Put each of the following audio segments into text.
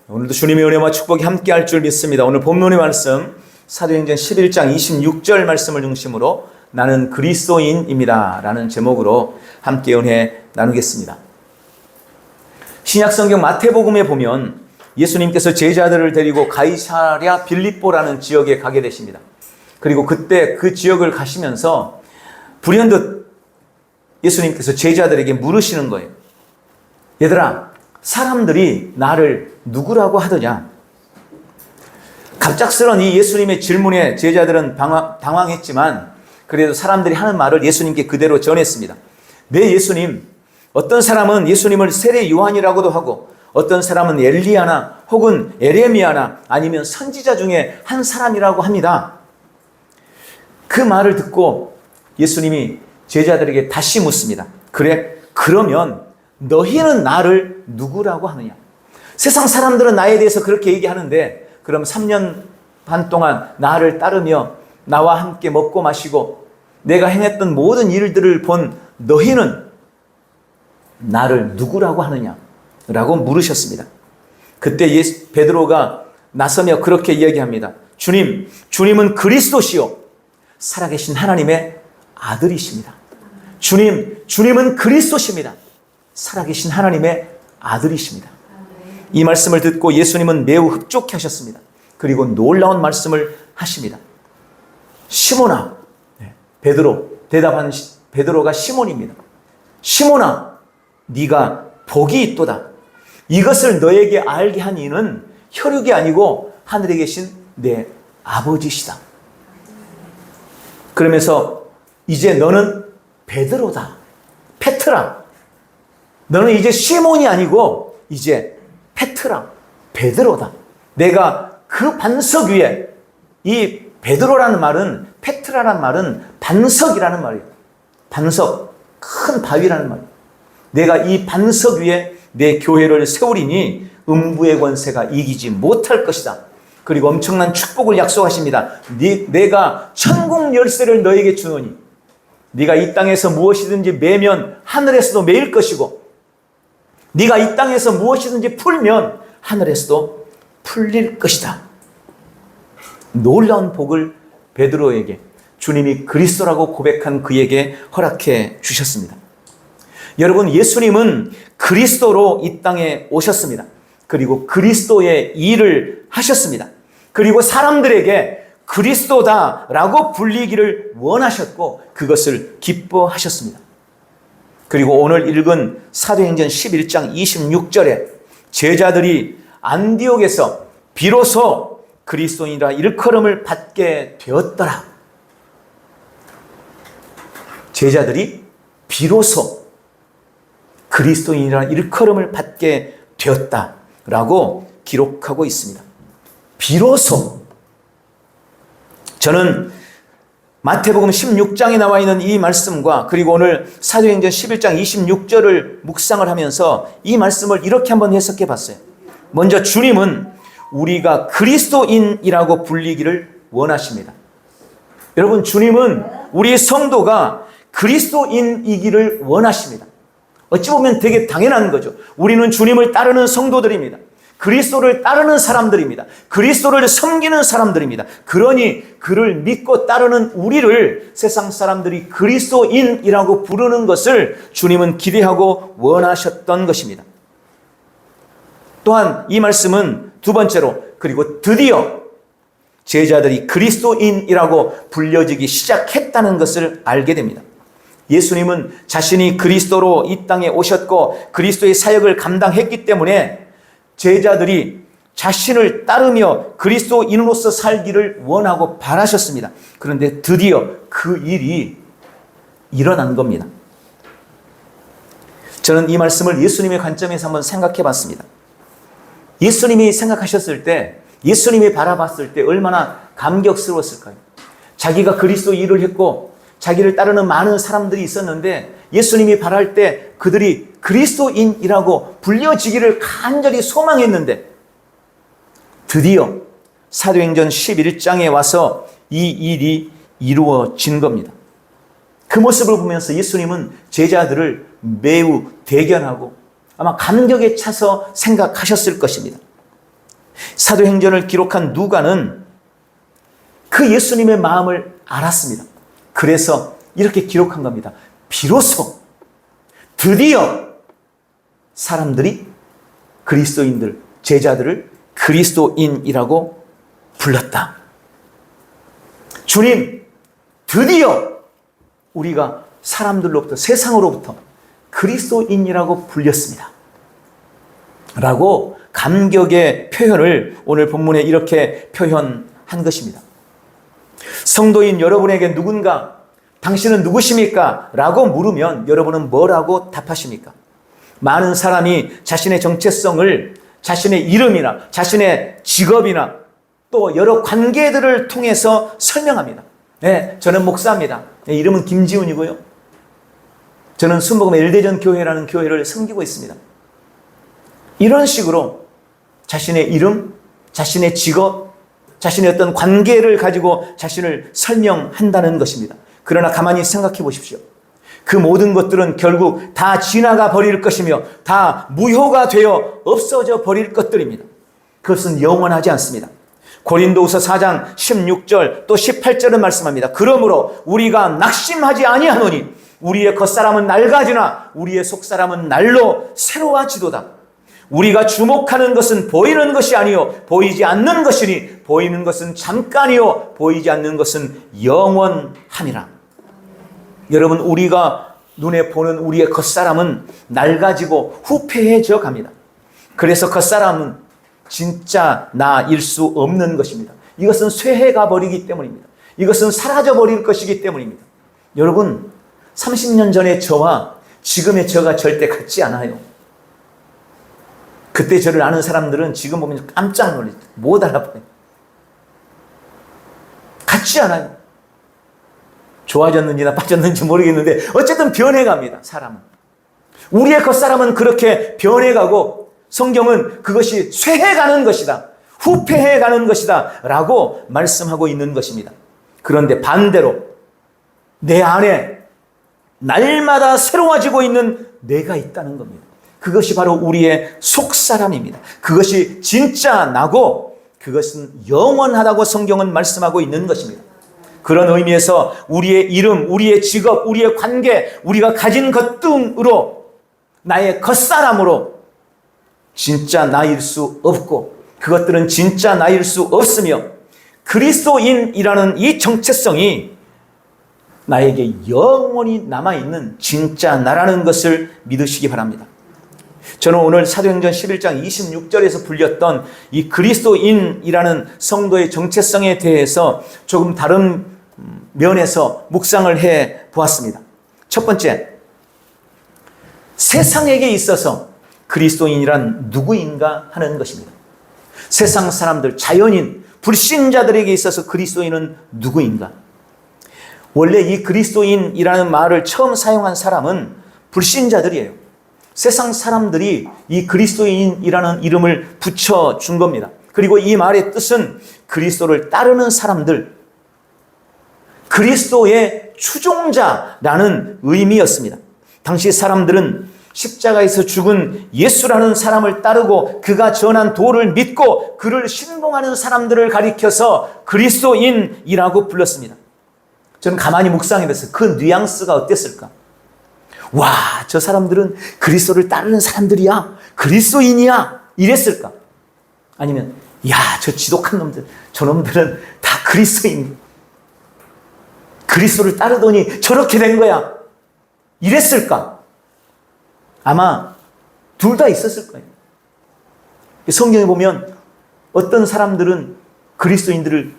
오늘도 주님의 은혜와 축복이 함께할 줄 믿습니다. 오늘 본문의 말씀 사도행전 11장 26절 말씀을 중심으로 나는 그리스도인입니다 라는 제목으로 함께 은혜 나누겠습니다. 신약성경 마태복음에 보면 예수님께서 제자들을 데리고 가이사랴 빌립보라는 지역에 가게 되십니다. 그리고 그때 그 지역을 가시면서 불현듯 예수님께서 제자들에게 물으시는 거예요. 얘들아, 사람들이 나를 누구라고 하더냐? 갑작스런 이 예수님의 질문에 제자들은 당황했지만 그래도 사람들이 하는 말을 예수님께 그대로 전했습니다. 네, 예수님. 어떤 사람은 예수님을 세례 요한이라고도 하고 어떤 사람은 엘리야나 혹은 에레미야나 아니면 선지자 중에 한 사람이라고 합니다. 그 말을 듣고 예수님이 제자들에게 다시 묻습니다. 그래, 그러면 너희는 나를 누구라고 하느냐? 세상 사람들은 나에 대해서 그렇게 얘기하는데 그럼 3년 반 동안 나를 따르며 나와 함께 먹고 마시고 내가 행했던 모든 일들을 본 너희는 나를 누구라고 하느냐? 라고 물으셨습니다. 그때 베드로가 나서며 그렇게 이야기합니다. 주님은 그리스도시요 살아계신 하나님의 아들이십니다. 주님은 그리스도십니다. 살아계신 하나님의 아들이십니다. 이 말씀을 듣고 예수님은 매우 흡족해 하셨습니다. 그리고 놀라운 말씀을 하십니다. 시몬아, 대답한 베드로가 시몬입니다. 시몬아, 네가 복이 있도다. 이것을 너에게 알게 한 이는 혈육이 아니고 하늘에 계신 내 아버지시다. 그러면서 이제 너는 베드로다. 페트라. 너는 이제 시몬이 아니고 이제 페트라, 베드로다. 내가 그 반석 위에, 이 베드로라는 말은, 페트라라는 말은 반석이라는 말이에요. 반석, 큰 바위라는 말이에요. 내가 이 반석 위에 내 교회를 세우리니 음부의 권세가 이기지 못할 것이다. 그리고 엄청난 축복을 약속하십니다. 내가 천국 열쇠를 너에게 주노니 네가 이 땅에서 무엇이든지 매면 하늘에서도 매일 것이고 네가 이 땅에서 무엇이든지 풀면 하늘에서도 풀릴 것이다. 놀라운 복을 베드로에게 주님이 그리스도라고 고백한 그에게 허락해 주셨습니다. 여러분, 예수님은 그리스도로 이 땅에 오셨습니다. 그리고 그리스도의 일을 하셨습니다. 그리고 사람들에게 그리스도다라고 불리기를 원하셨고 그것을 기뻐하셨습니다. 그리고 오늘 읽은 사도행전 11장 26절에 제자들이 안디옥에서 비로소 그리스도인이라 일컬음을 받게 되었더라. 제자들이 비로소 그리스도인이라 일컬음을 받게 되었다라고 기록하고 있습니다. 비로소. 저는 마태복음 16장에 나와 있는 이 말씀과 그리고 오늘 사도행전 11장 26절을 묵상을 하면서 이 말씀을 이렇게 한번 해석해 봤어요. 먼저 주님은 우리가 그리스도인이라고 불리기를 원하십니다. 여러분, 주님은 우리 성도가 그리스도인이기를 원하십니다. 어찌 보면 되게 당연한 거죠. 우리는 주님을 따르는 성도들입니다. 그리스도를 따르는 사람들입니다. 그리스도를 섬기는 사람들입니다. 그러니 그를 믿고 따르는 우리를 세상 사람들이 그리스도인이라고 부르는 것을 주님은 기대하고 원하셨던 것입니다. 또한 이 말씀은 두 번째로 그리고 드디어 제자들이 그리스도인이라고 불려지기 시작했다는 것을 알게 됩니다. 예수님은 자신이 그리스도로 이 땅에 오셨고 그리스도의 사역을 감당했기 때문에 제자들이 자신을 따르며 그리스도인으로서 살기를 원하고 바라셨습니다. 그런데 드디어 그 일이 일어난 겁니다. 저는 이 말씀을 예수님의 관점에서 한번 생각해 봤습니다. 예수님이 생각하셨을 때, 예수님이 바라봤을 때 얼마나 감격스러웠을까요? 자기가 그리스도 일을 했고 자기를 따르는 많은 사람들이 있었는데 예수님이 바랄 때 그들이 그리스도인이라고 불려지기를 간절히 소망했는데 드디어 사도행전 11장에 와서 이 일이 이루어진 겁니다. 그 모습을 보면서 예수님은 제자들을 매우 대견하고 아마 감격에 차서 생각하셨을 것입니다. 사도행전을 기록한 누가는 그 예수님의 마음을 알았습니다. 그래서 이렇게 기록한 겁니다. 비로소 드디어 사람들이 그리스도인들, 제자들을 그리스도인이라고 불렀다. 주님, 드디어 우리가 사람들로부터, 세상으로부터 그리스도인이라고 불렸습니다. 라고 감격의 표현을 오늘 본문에 이렇게 표현한 것입니다. 성도인 여러분에게 누군가 당신은 누구십니까? 라고 물으면 여러분은 뭐라고 답하십니까? 많은 사람이 자신의 정체성을 자신의 이름이나 자신의 직업이나 또 여러 관계들을 통해서 설명합니다. 네, 저는 목사입니다. 네, 이름은 김지훈이고요. 저는 순복음 엘대전 교회라는 교회를 섬기고 있습니다. 이런 식으로 자신의 이름, 자신의 직업, 자신의 어떤 관계를 가지고 자신을 설명한다는 것입니다. 그러나 가만히 생각해 보십시오. 그 모든 것들은 결국 다 지나가 버릴 것이며 다 무효가 되어 없어져 버릴 것들입니다. 그것은 영원하지 않습니다. 고린도후서 4장 16절 또 18절은 말씀합니다. 그러므로 우리가 낙심하지 아니하노니 우리의 겉사람은 낡아지나 우리의 속사람은 날로 새로워지도다. 우리가 주목하는 것은 보이는 것이 아니요 보이지 않는 것이니 보이는 것은 잠깐이요 보이지 않는 것은 영원함이라. 여러분, 우리가 눈에 보는 우리의 겉사람은 낡아지고 후패해져 갑니다. 그래서 겉사람은 진짜 나일 수 없는 것입니다. 이것은 쇠해가 버리기 때문입니다. 이것은 사라져 버릴 것이기 때문입니다. 여러분, 30년 전의 저와 지금의 저가 절대 같지 않아요. 그때 저를 아는 사람들은 지금 보면 깜짝 놀라요. 못 알아봐요. 같지 않아요. 좋아졌는지나 빠졌는지 모르겠는데 어쨌든 변해갑니다. 사람은. 우리의 겉사람은 그렇게 변해가고 성경은 그것이 쇠해가는 것이다. 후패해가는 것이다. 라고 말씀하고 있는 것입니다. 그런데 반대로 내 안에 날마다 새로워지고 있는 내가 있다는 겁니다. 그것이 바로 우리의 속사람입니다. 그것이 진짜 나고 그것은 영원하다고 성경은 말씀하고 있는 것입니다. 그런 의미에서 우리의 이름, 우리의 직업, 우리의 관계, 우리가 가진 것 등으로 나의 겉사람으로 진짜 나일 수 없고 그것들은 진짜 나일 수 없으며 그리스도인이라는 이 정체성이 나에게 영원히 남아있는 진짜 나라는 것을 믿으시기 바랍니다. 저는 오늘 사도행전 11장 26절에서 불렸던 이 그리스도인이라는 성도의 정체성에 대해서 조금 다른 면에서 묵상을 해 보았습니다. 첫 번째, 세상에게 있어서 그리스도인이란 누구인가 하는 것입니다. 세상 사람들, 자연인, 불신자들에게 있어서 그리스도인은 누구인가? 원래 이 그리스도인이라는 말을 처음 사용한 사람은 불신자들이에요. 세상 사람들이 이 그리스도인이라는 이름을 붙여준 겁니다. 그리고 이 말의 뜻은 그리스도를 따르는 사람들, 그리스도의 추종자라는 의미였습니다. 당시 사람들은 십자가에서 죽은 예수라는 사람을 따르고 그가 전한 도를 믿고 그를 신봉하는 사람들을 가리켜서 그리스도인이라고 불렀습니다. 저는 가만히 묵상해봤어요. 그 뉘앙스가 어땠을까? 와, 저 사람들은 그리스도를 따르는 사람들이야. 그리스도인이야. 이랬을까? 아니면 야, 저 지독한 놈들, 저 놈들은 다 그리스도인. 그리스도를 따르더니 저렇게 된 거야. 이랬을까? 아마 둘 다 있었을 거예요. 성경에 보면 어떤 사람들은 그리스도인들을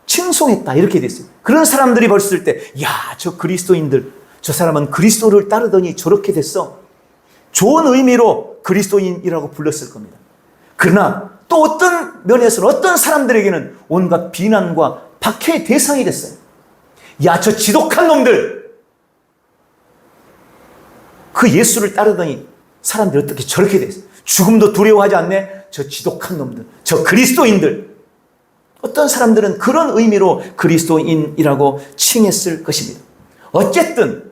칭송했다 이렇게 됐어요. 그런 사람들이 봤을 때 야, 저 그리스도인들, 저 사람은 그리스도를 따르더니 저렇게 됐어. 좋은 의미로 그리스도인이라고 불렀을 겁니다. 그러나 또 어떤 면에서는 어떤 사람들에게는 온갖 비난과 박해의 대상이 됐어요. 야, 저 지독한 놈들, 그 예수를 따르더니 사람들이 어떻게 저렇게 됐어요. 죽음도 두려워하지 않네. 저 지독한 놈들, 저 그리스도인들. 어떤 사람들은 그런 의미로 그리스도인이라고 칭했을 것입니다. 어쨌든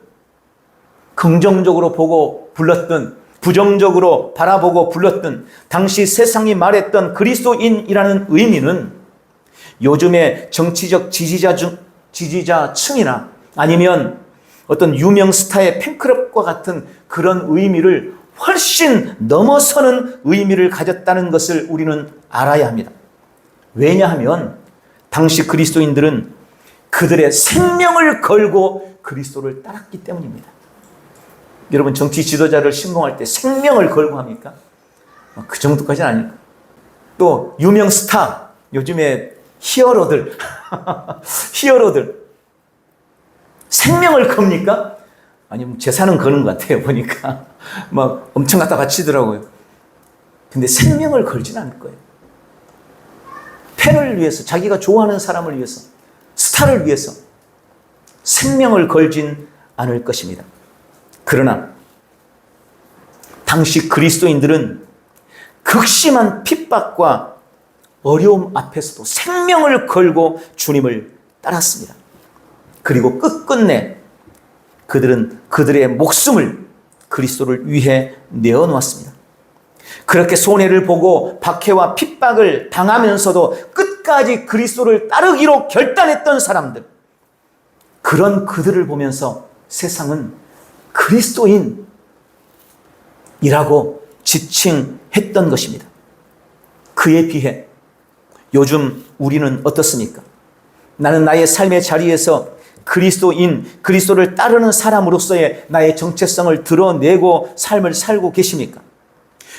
긍정적으로 보고 불렀던 부정적으로 바라보고 불렀던 당시 세상이 말했던 그리스도인이라는 의미는 요즘의 정치적 지지자층이나 아니면 어떤 유명 스타의 팬클럽과 같은 그런 의미를 훨씬 넘어서는 의미를 가졌다는 것을 우리는 알아야 합니다. 왜냐하면 당시 그리스도인들은 그들의 생명을 걸고 그리스도를 따랐기 때문입니다. 여러분, 정치 지도자를 신봉할 때 생명을 걸고 합니까? 그 정도까지는 아닐까. 또 유명 스타, 요즘에 히어로들 히어로들 생명을 겁니까? 아니면 재산은 거는 것 같아요. 보니까 막 엄청 갖다 바치더라고요. 근데 생명을 걸진 않을 거예요. 팬을 위해서, 자기가 좋아하는 사람을 위해서, 스타를 위해서 생명을 걸진 않을 것입니다. 그러나 당시 그리스도인들은 극심한 핍박과 어려움 앞에서도 생명을 걸고 주님을 따랐습니다. 그리고 끝끝내 그들은 그들의 목숨을 그리스도를 위해 내어놓았습니다. 그렇게 손해를 보고 박해와 핍박을 당하면서도 끝까지 그리스도를 따르기로 결단했던 사람들, 그런 그들을 보면서 세상은 그리스도인이라고 지칭했던 것입니다. 그에 비해 요즘 우리는 어떻습니까? 나는 나의 삶의 자리에서 그리스도를 따르는 사람으로서의 나의 정체성을 드러내고 삶을 살고 계십니까?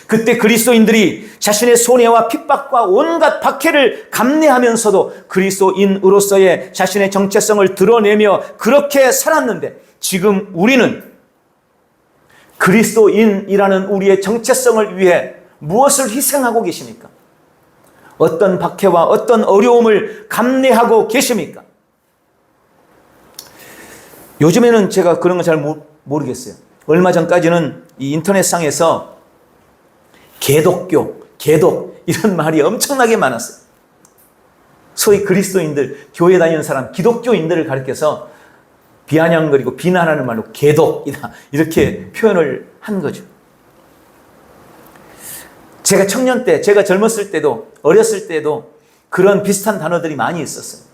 그때 그리스도인들이 자신의 손해와 핍박과 온갖 박해를 감내하면서도 그리스도인으로서의 자신의 정체성을 드러내며 그렇게 살았는데, 지금 우리는 그리스도인이라는 우리의 정체성을 위해 무엇을 희생하고 계십니까? 어떤 박해와 어떤 어려움을 감내하고 계십니까? 요즘에는 제가 그런 건 잘 모르겠어요. 얼마 전까지는 이 인터넷상에서 개독교, 개독 이런 말이 엄청나게 많았어요. 소위 그리스도인들, 교회 다니는 사람, 기독교인들을 가리켜서 비아냥거리고 비난하는 말로 개독이다 이렇게 표현을 한 거죠. 제가 청년 때, 제가 젊었을 때도, 어렸을 때도 그런 비슷한 단어들이 많이 있었어요.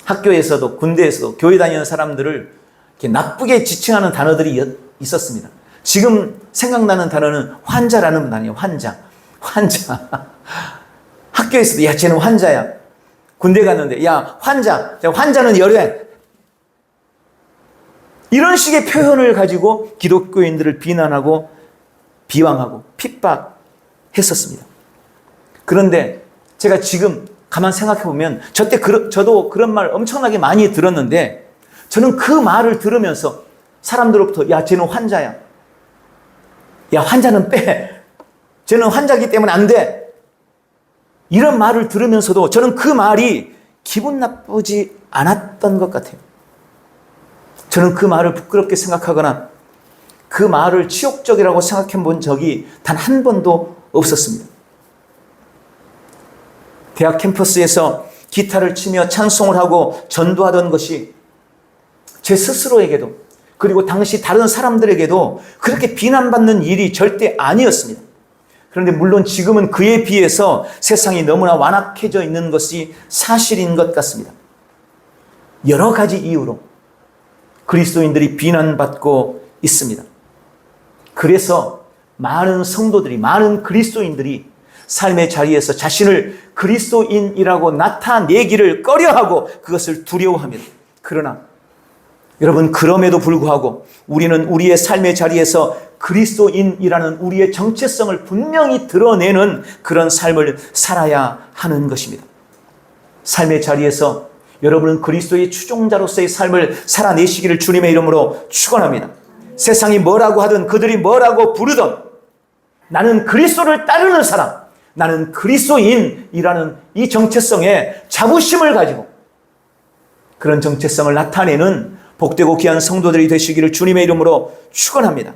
학교에서도 군대에서도 교회 다니는 사람들을 이렇게 나쁘게 지칭하는 단어들이 있었습니다. 지금 생각나는 단어는 환자라는 단어예요. 환자. 학교에서도 야, 쟤는 환자야. 군대 갔는데 야, 환자는 열애. 이런 식의 표현을 가지고 기독교인들을 비난하고 비방하고 핍박했었습니다. 그런데 제가 지금 가만 생각해 보면 저도 그런 말 엄청나게 많이 들었는데, 저는 그 말을 들으면서 사람들로부터 야, 쟤는 환자야. 야, 환자는 빼. 쟤는 환자이기 때문에 안 돼. 이런 말을 들으면서도 저는 그 말이 기분 나쁘지 않았던 것 같아요. 저는 그 말을 부끄럽게 생각하거나 그 말을 치욕적이라고 생각해 본 적이 단 한 번도 없었습니다. 대학 캠퍼스에서 기타를 치며 찬송을 하고 전도하던 것이 제 스스로에게도, 그리고 당시 다른 사람들에게도 그렇게 비난받는 일이 절대 아니었습니다. 그런데 물론 지금은 그에 비해서 세상이 너무나 완악해져 있는 것이 사실인 것 같습니다. 여러 가지 이유로 그리스도인들이 비난받고 있습니다. 그래서 많은 성도들이, 많은 그리스도인들이 삶의 자리에서 자신을 그리스도인이라고 나타내기를 꺼려하고 그것을 두려워합니다. 그러나 여러분, 그럼에도 불구하고 우리는 우리의 삶의 자리에서 그리스도인이라는 우리의 정체성을 분명히 드러내는 그런 삶을 살아야 하는 것입니다. 삶의 자리에서 여러분은 그리스도의 추종자로서의 삶을 살아내시기를 주님의 이름으로 축원합니다. 세상이 뭐라고 하든, 그들이 뭐라고 부르든, 나는 그리스도를 따르는 사람, 나는 그리스도인이라는 이 정체성에 자부심을 가지고 그런 정체성을 나타내는 복되고 귀한 성도들이 되시기를 주님의 이름으로 축원합니다.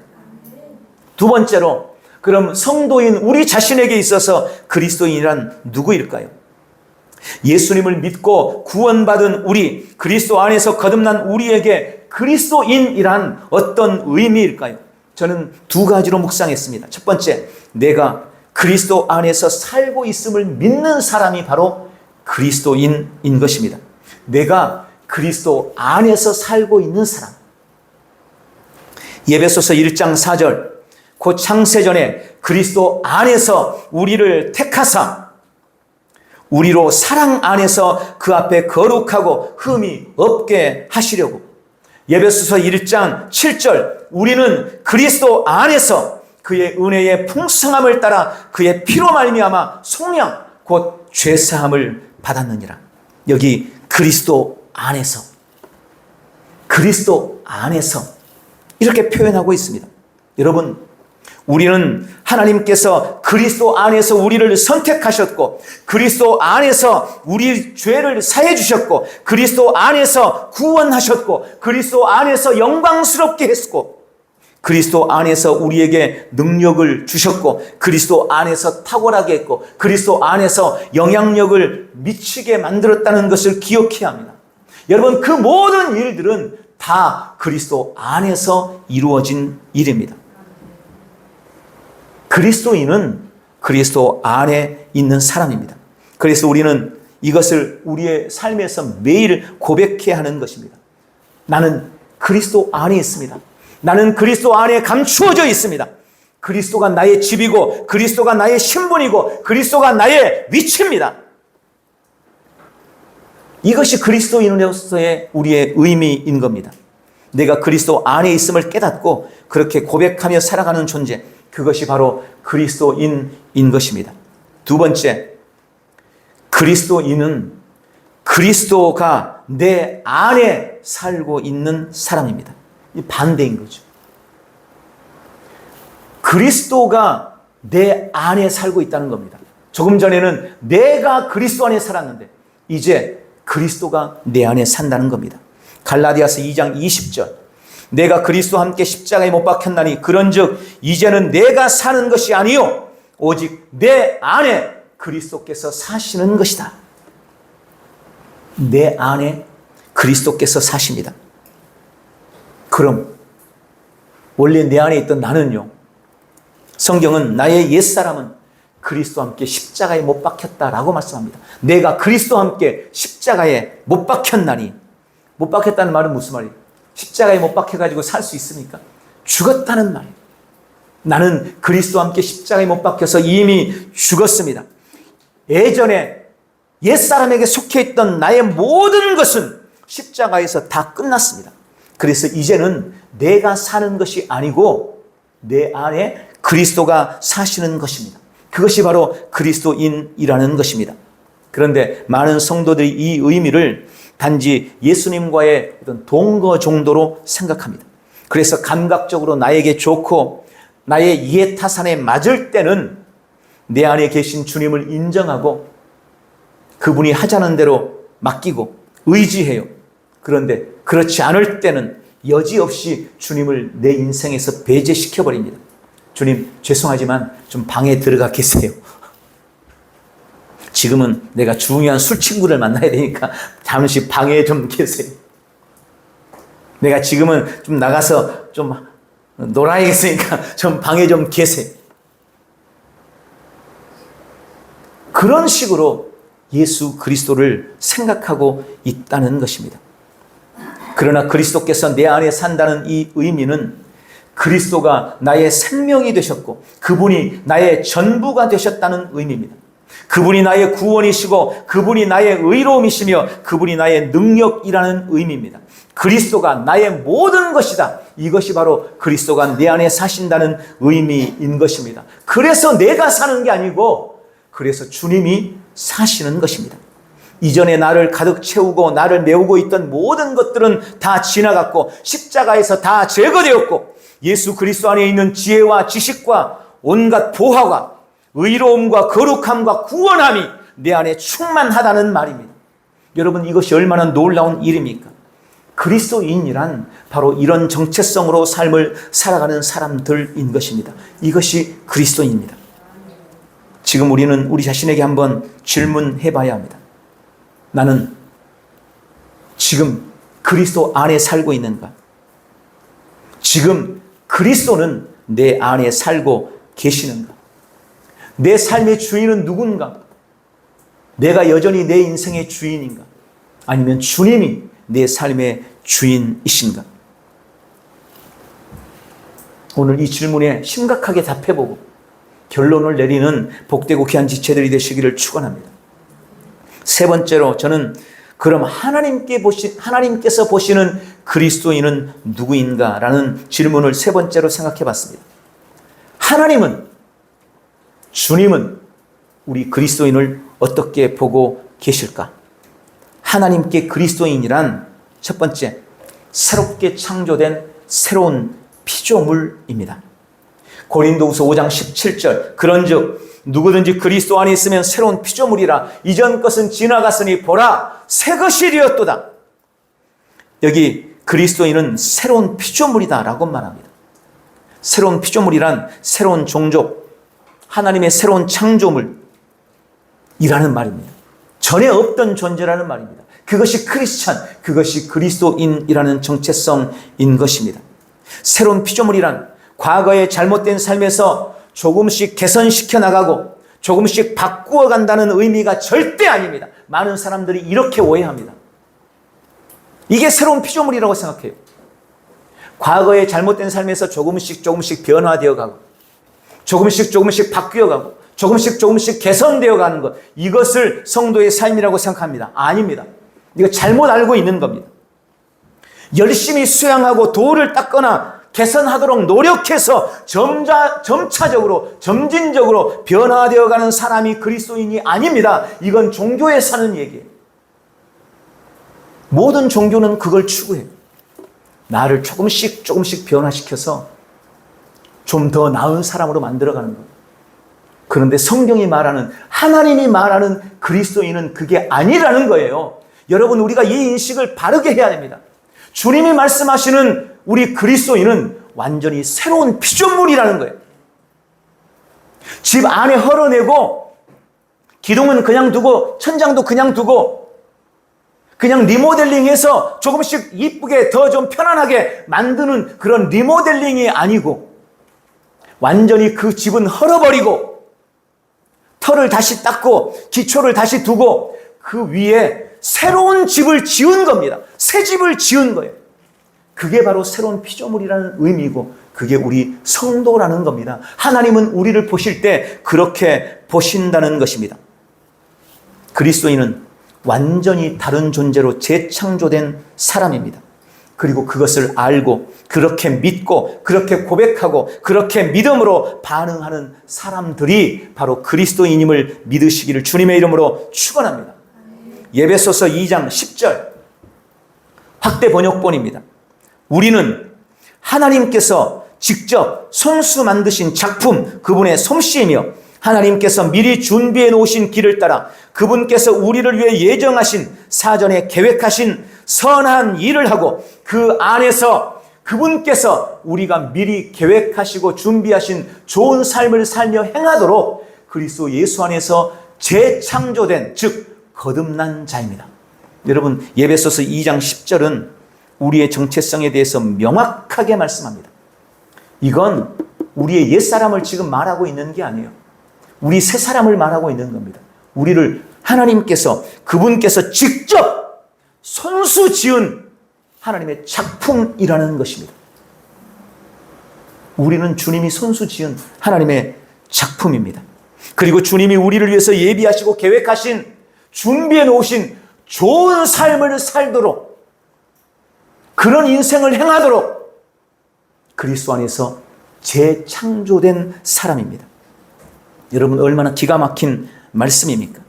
두 번째로, 그럼 성도인 우리 자신에게 있어서 그리스도인이란 누구일까요? 예수님을 믿고 구원받은 우리, 그리스도 안에서 거듭난 우리에게 그리스도인이란 어떤 의미일까요? 저는 두 가지로 묵상했습니다. 첫 번째, 내가 그리스도 안에서 살고 있음을 믿는 사람이 바로 그리스도인인 것입니다. 내가 그리스도 안에서 살고 있는 사람. 에베소서 1장 4절, 곧 창세전에 그리스도 안에서 우리를 택하사 우리로 사랑 안에서 그 앞에 거룩하고 흠이 없게 하시려고. 에베소서 1장 7절, 우리는 그리스도 안에서 그의 은혜의 풍성함을 따라 그의 피로 말미암아 속량 곧 죄사함을 받았느니라. 여기 그리스도 안에서, 그리스도 안에서 이렇게 표현하고 있습니다. 여러분, 우리는 하나님께서 그리스도 안에서 우리를 선택하셨고, 그리스도 안에서 우리 죄를 사해 주셨고, 그리스도 안에서 구원하셨고, 그리스도 안에서 영광스럽게 했고, 그리스도 안에서 우리에게 능력을 주셨고, 그리스도 안에서 탁월하게 했고, 그리스도 안에서 영향력을 미치게 만들었다는 것을 기억해야 합니다. 여러분, 그 모든 일들은 다 그리스도 안에서 이루어진 일입니다. 그리스도인은 그리스도 안에 있는 사람입니다. 그래서 우리는 이것을 우리의 삶에서 매일 고백해야 하는 것입니다. 나는 그리스도 안에 있습니다. 나는 그리스도 안에 감추어져 있습니다. 그리스도가 나의 집이고, 그리스도가 나의 신분이고, 그리스도가 나의 위치입니다. 이것이 그리스도인으로서의 우리의 의미인 겁니다. 내가 그리스도 안에 있음을 깨닫고 그렇게 고백하며 살아가는 존재, 그것이 바로 그리스도인인 것입니다. 두 번째, 그리스도인은 그리스도가 내 안에 살고 있는 사람입니다. 이 반대인 거죠. 그리스도가 내 안에 살고 있다는 겁니다. 조금 전에는 내가 그리스도 안에 살았는데 이제 그리스도가 내 안에 산다는 겁니다. 갈라디아서 2장 20절, 내가 그리스도와 함께 십자가에 못 박혔나니 그런즉 이제는 내가 사는 것이 아니요 오직 내 안에 그리스도께서 사시는 것이다. 내 안에 그리스도께서 사십니다. 그럼 원래 내 안에 있던 나는요, 성경은 나의 옛사람은 그리스도와 함께 십자가에 못 박혔다라고 말씀합니다. 내가 그리스도와 함께 십자가에 못 박혔나니, 못 박혔다는 말은 무슨 말이에요? 십자가에 못 박혀가지고 살 수 있습니까? 죽었다는 말이에요. 나는 그리스도와 함께 십자가에 못 박혀서 이미 죽었습니다. 예전에 옛사람에게 속해 있던 나의 모든 것은 십자가에서 다 끝났습니다. 그래서 이제는 내가 사는 것이 아니고 내 안에 그리스도가 사시는 것입니다. 그것이 바로 그리스도인이라는 것입니다. 그런데 많은 성도들이 이 의미를 단지 예수님과의 어떤 동거 정도로 생각합니다. 그래서 감각적으로 나에게 좋고 나의 이해타산에 맞을 때는 내 안에 계신 주님을 인정하고 그분이 하자는 대로 맡기고 의지해요. 그런데 그렇지 않을 때는 여지없이 주님을 내 인생에서 배제시켜버립니다. 주님, 죄송하지만 좀 방에 들어가 계세요. 지금은 내가 중요한 술 친구를 만나야 되니까 잠시 방에 좀 계세요. 내가 지금은 좀 나가서 좀 놀아야겠으니까 좀 방에 좀 계세요. 그런 식으로 예수 그리스도를 생각하고 있다는 것입니다. 그러나 그리스도께서 내 안에 산다는 이 의미는 그리스도가 나의 생명이 되셨고 그분이 나의 전부가 되셨다는 의미입니다. 그분이 나의 구원이시고 그분이 나의 의로움이시며 그분이 나의 능력이라는 의미입니다. 그리스도가 나의 모든 것이다. 이것이 바로 그리스도가 내 안에 사신다는 의미인 것입니다. 그래서 내가 사는 게 아니고 그래서 주님이 사시는 것입니다. 이전에 나를 가득 채우고 나를 메우고 있던 모든 것들은 다 지나갔고 십자가에서 다 제거되었고 예수 그리스도 안에 있는 지혜와 지식과 온갖 보화와 의로움과 거룩함과 구원함이 내 안에 충만하다는 말입니다. 여러분, 이것이 얼마나 놀라운 일입니까? 그리스도인이란 바로 이런 정체성으로 삶을 살아가는 사람들인 것입니다. 이것이 그리스도인입니다. 지금 우리는 우리 자신에게 한번 질문해 봐야 합니다. 나는 지금 그리스도 안에 살고 있는가? 지금 그리스도는 내 안에 살고 계시는가? 내 삶의 주인은 누군가? 내가 여전히 내 인생의 주인인가? 아니면 주님이 내 삶의 주인이신가? 오늘 이 질문에 심각하게 답해보고 결론을 내리는 복되고 귀한 지체들이 되시기를 축원합니다. 세 번째로 저는 그럼 하나님께서 보시는 그리스도인은 누구인가? 라는 질문을 세 번째로 생각해 봤습니다. 하나님은, 주님은 우리 그리스도인을 어떻게 보고 계실까? 하나님께 그리스도인이란 첫 번째, 새롭게 창조된 새로운 피조물입니다. 고린도후서 5장 17절, 그런즉 누구든지 그리스도 안에 있으면 새로운 피조물이라. 이전 것은 지나갔으니 보라, 새 것이 되었도다. 여기 그리스도인은 새로운 피조물이다 라고 말합니다. 새로운 피조물이란 새로운 종족, 하나님의 새로운 창조물이라는 말입니다. 전에 없던 존재라는 말입니다. 그것이 크리스찬, 그것이 그리스도인이라는 정체성인 것입니다. 새로운 피조물이란 과거의 잘못된 삶에서 조금씩 개선시켜 나가고 조금씩 바꾸어 간다는 의미가 절대 아닙니다. 많은 사람들이 이렇게 오해합니다. 이게 새로운 피조물이라고 생각해요. 과거의 잘못된 삶에서 조금씩 변화되어 가고 조금씩 바뀌어 가고 조금씩 개선되어 가는 것, 이것을 성도의 삶이라고 생각합니다. 아닙니다. 이거 잘못 알고 있는 겁니다. 열심히 수양하고 도를 닦거나 개선하도록 노력해서 점차적으로 점진적으로 변화되어가는 사람이 그리스도인이 아닙니다. 이건 종교에 사는 얘기예요. 모든 종교는 그걸 추구해요. 나를 조금씩 변화시켜서 좀 더 나은 사람으로 만들어가는 것. 그런데 성경이 말하는, 하나님이 말하는 그리스도인은 그게 아니라는 거예요. 여러분, 우리가 이 인식을 바르게 해야 됩니다. 주님이 말씀하시는 우리 그리스도인은 완전히 새로운 피조물이라는 거예요. 집 안에 헐어내고 기둥은 그냥 두고 천장도 그냥 두고 그냥 리모델링해서 조금씩 이쁘게 더 좀 편안하게 만드는 그런 리모델링이 아니고 완전히 그 집은 헐어버리고 털을 다시 닦고 기초를 다시 두고 그 위에 새로운 집을 지은 겁니다. 새 집을 지은 거예요. 그게 바로 새로운 피조물이라는 의미고 그게 우리 성도라는 겁니다. 하나님은 우리를 보실 때 그렇게 보신다는 것입니다. 그리스도인은 완전히 다른 존재로 재창조된 사람입니다. 그리고 그것을 알고 그렇게 믿고 그렇게 고백하고 그렇게 믿음으로 반응하는 사람들이 바로 그리스도인임을 믿으시기를 주님의 이름으로 축원합니다. 에베소서 2장 10절 확대 번역본입니다. 우리는 하나님께서 직접 손수 만드신 작품, 그분의 솜씨이며 하나님께서 미리 준비해 놓으신 길을 따라 그분께서 우리를 위해 예정하신, 사전에 계획하신 선한 일을 하고 그 안에서 그분께서 우리가 미리 계획하시고 준비하신 좋은 삶을 살며 행하도록 그리스도 예수 안에서 재창조된, 즉 거듭난 자입니다. 여러분, 에베소서 2장 10절은 우리의 정체성에 대해서 명확하게 말씀합니다. 이건 우리의 옛사람을 지금 말하고 있는 게 아니에요. 우리 새 사람을 말하고 있는 겁니다. 우리를 하나님께서, 그분께서 직접 손수 지은 하나님의 작품이라는 것입니다. 우리는 주님이 손수 지은 하나님의 작품입니다. 그리고 주님이 우리를 위해서 예비하시고 계획하신, 준비해 놓으신 좋은 삶을 살도록, 그런 인생을 행하도록 그리스도 안에서 재창조된 사람입니다. 여러분, 얼마나 기가 막힌 말씀입니까?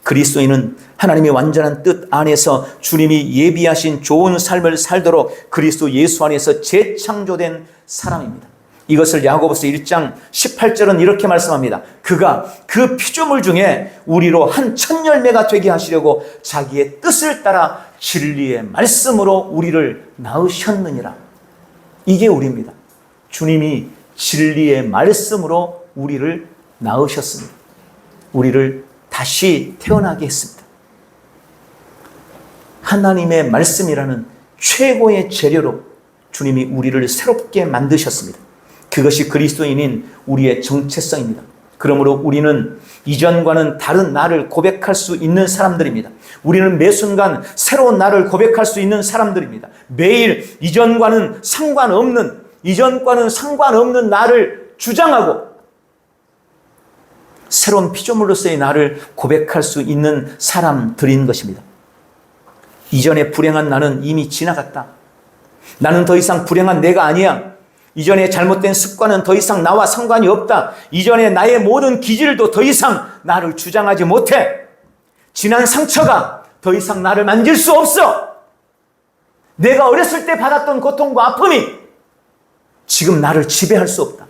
그리스도인은 하나님의 완전한 뜻 안에서 주님이 예비하신 좋은 삶을 살도록 그리스도 예수 안에서 재창조된 사람입니다. 이것을 야고보서 1장 18절은 이렇게 말씀합니다. 그가 그 피조물 중에 우리로 한 첫 열매가 되게 하시려고 자기의 뜻을 따라 진리의 말씀으로 우리를 낳으셨느니라. 이게 우리입니다. 주님이 진리의 말씀으로 우리를 낳으셨습니다. 우리를 다시 태어나게 했습니다. 하나님의 말씀이라는 최고의 재료로 주님이 우리를 새롭게 만드셨습니다. 그것이 그리스도인인 우리의 정체성입니다. 그러므로 우리는 이전과는 다른 나를 고백할 수 있는 사람들입니다. 우리는 매 순간 새로운 나를 고백할 수 있는 사람들입니다. 매일 이전과는 상관없는 나를 주장하고 새로운 피조물로서의 나를 고백할 수 있는 사람들인 것입니다. 이전에 불행한 나는 이미 지나갔다. 나는 더 이상 불행한 내가 아니야. 이전에 잘못된 습관은 더 이상 나와 상관이 없다. 이전에 나의 모든 기질도 더 이상 나를 주장하지 못해. 지난 상처가 더 이상 나를 만질 수 없어. 내가 어렸을 때 받았던 고통과 아픔이 지금 나를 지배할 수 없다.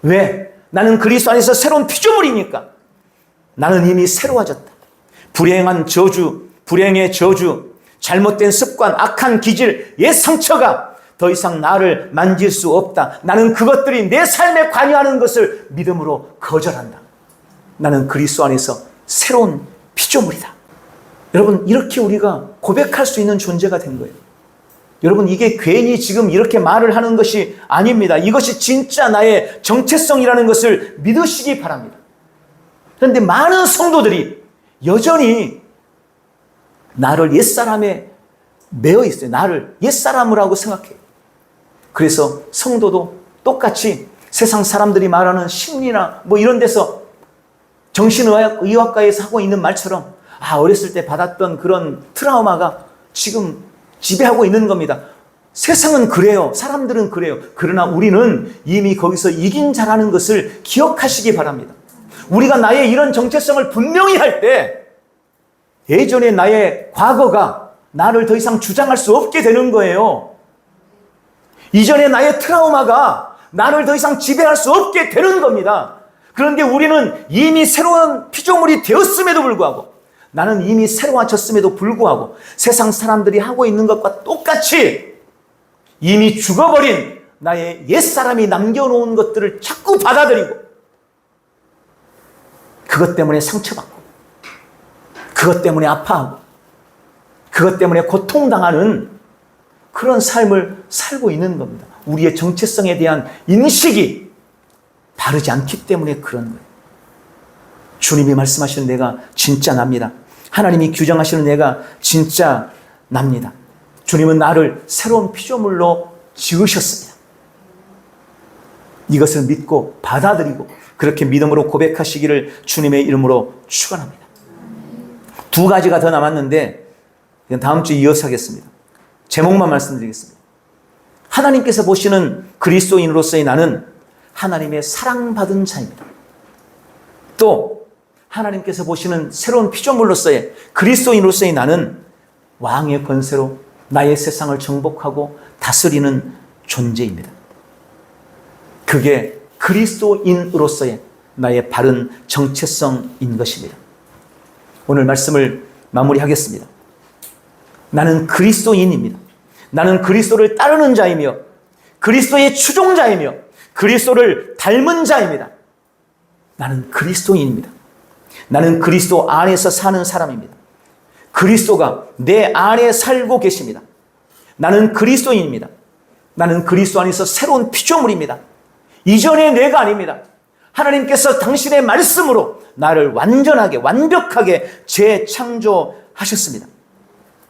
왜? 나는 그리스도 안에서 새로운 피조물이니까. 나는 이미 새로워졌다. 불행한 저주, 불행의 저주, 잘못된 습관, 악한 기질, 옛 상처가 더 이상 나를 만질 수 없다. 나는 그것들이 내 삶에 관여하는 것을 믿음으로 거절한다. 나는 그리스도 안에서 새로운 피조물이다. 여러분, 이렇게 우리가 고백할 수 있는 존재가 된 거예요. 여러분, 이게 괜히 지금 이렇게 말을 하는 것이 아닙니다. 이것이 진짜 나의 정체성이라는 것을 믿으시기 바랍니다. 그런데 많은 성도들이 여전히 나를 옛사람에 매여 있어요. 나를 옛사람이라고 생각해요. 그래서 성도도 똑같이 세상 사람들이 말하는 심리나 뭐 이런 데서 정신의학과에서 하고 있는 말처럼 어렸을 때 받았던 그런 트라우마가 지금 지배하고 있는 겁니다. 세상은 그래요. 사람들은 그래요. 그러나 우리는 이미 거기서 이긴 자라는 것을 기억하시기 바랍니다. 우리가 나의 이런 정체성을 분명히 할 때 예전에 나의 과거가 나를 더 이상 주장할 수 없게 되는 거예요. 이전에 나의 트라우마가 나를 더 이상 지배할 수 없게 되는 겁니다. 그런데 우리는 이미 새로운 피조물이 되었음에도 불구하고, 나는 이미 새로워졌음에도 불구하고 세상 사람들이 하고 있는 것과 똑같이 이미 죽어버린 나의 옛사람이 남겨놓은 것들을 자꾸 받아들이고 그것 때문에 상처받고 그것 때문에 아파하고 그것 때문에 고통당하는 그런 삶을 살고 있는 겁니다. 우리의 정체성에 대한 인식이 바르지 않기 때문에 그런 거예요. 주님이 말씀하시는 내가 진짜 납니다. 하나님이 규정하시는 내가 진짜 납니다. 주님은 나를 새로운 피조물로 지으셨습니다. 이것을 믿고 받아들이고 그렇게 믿음으로 고백하시기를 주님의 이름으로 축원합니다. 두 가지가 더 남았는데 다음 주에 이어서 하겠습니다. 제목만 말씀드리겠습니다. 하나님께서 보시는 그리스도인으로서의 나는 하나님의 사랑받은 자입니다. 또 하나님께서 보시는 새로운 피조물로서의 그리스도인으로서의 나는 왕의 권세로 나의 세상을 정복하고 다스리는 존재입니다. 그게 그리스도인으로서의 나의 바른 정체성인 것입니다. 오늘 말씀을 마무리하겠습니다. 나는 그리스도인입니다. 나는 그리스도를 따르는 자이며 그리스도의 추종자이며 그리스도를 닮은 자입니다. 나는 그리스도인입니다. 나는 그리스도 안에서 사는 사람입니다. 그리스도가 내 안에 살고 계십니다. 나는 그리스도인입니다. 나는 그리스도 안에서 새로운 피조물입니다. 이전의 내가 아닙니다. 하나님께서 당신의 말씀으로 나를 완전하게 완벽하게 재창조하셨습니다.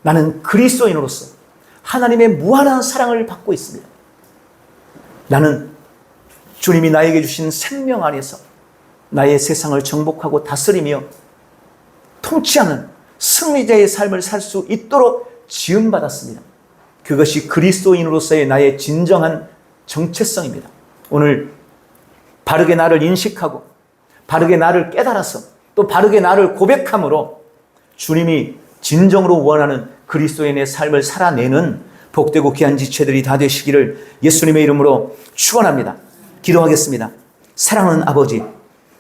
나는 그리스도인으로서 하나님의 무한한 사랑을 받고 있습니다. 나는 주님이 나에게 주신 생명 안에서 나의 세상을 정복하고 다스리며 통치하는 승리자의 삶을 살 수 있도록 지음받았습니다. 그것이 그리스도인으로서의 나의 진정한 정체성입니다. 오늘 바르게 나를 인식하고 바르게 나를 깨달아서 또 바르게 나를 고백함으로 주님이 진정으로 원하는 그리스도인의 삶을 살아내는 복되고 귀한 지체들이 다 되시기를 예수님의 이름으로 축원합니다. 기도하겠습니다. 사랑하는 아버지,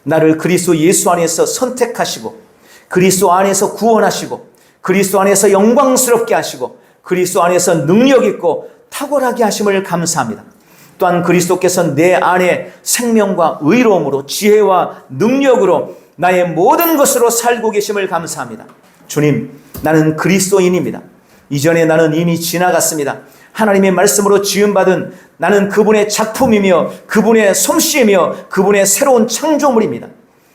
나를 그리스도 예수 안에서 선택하시고 그리스도 안에서 구원하시고 그리스도 안에서 영광스럽게 하시고 그리스도 안에서 능력 있고 탁월하게 하심을 감사합니다. 또한 그리스도께서 내 안에 생명과 의로움으로 지혜와 능력으로 나의 모든 것으로 살고 계심을 감사합니다. 주님, 나는 그리스도인입니다. 이전에 나는 이미 지나갔습니다. 하나님의 말씀으로 지음받은 나는 그분의 작품이며 그분의 솜씨이며 그분의 새로운 창조물입니다.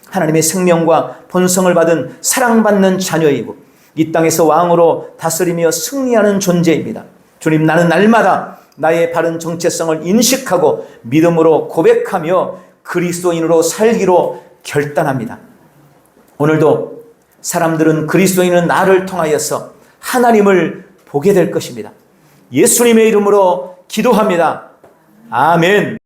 하나님의 생명과 본성을 받은 사랑받는 자녀이고 이 땅에서 왕으로 다스리며 승리하는 존재입니다. 주님, 나는 날마다 나의 바른 정체성을 인식하고 믿음으로 고백하며 그리스도인으로 살기로 결단합니다. 오늘도 사람들은 그리스도인은 나를 통하여서 하나님을 보게 될 것입니다. 예수님의 이름으로 기도합니다. 아멘.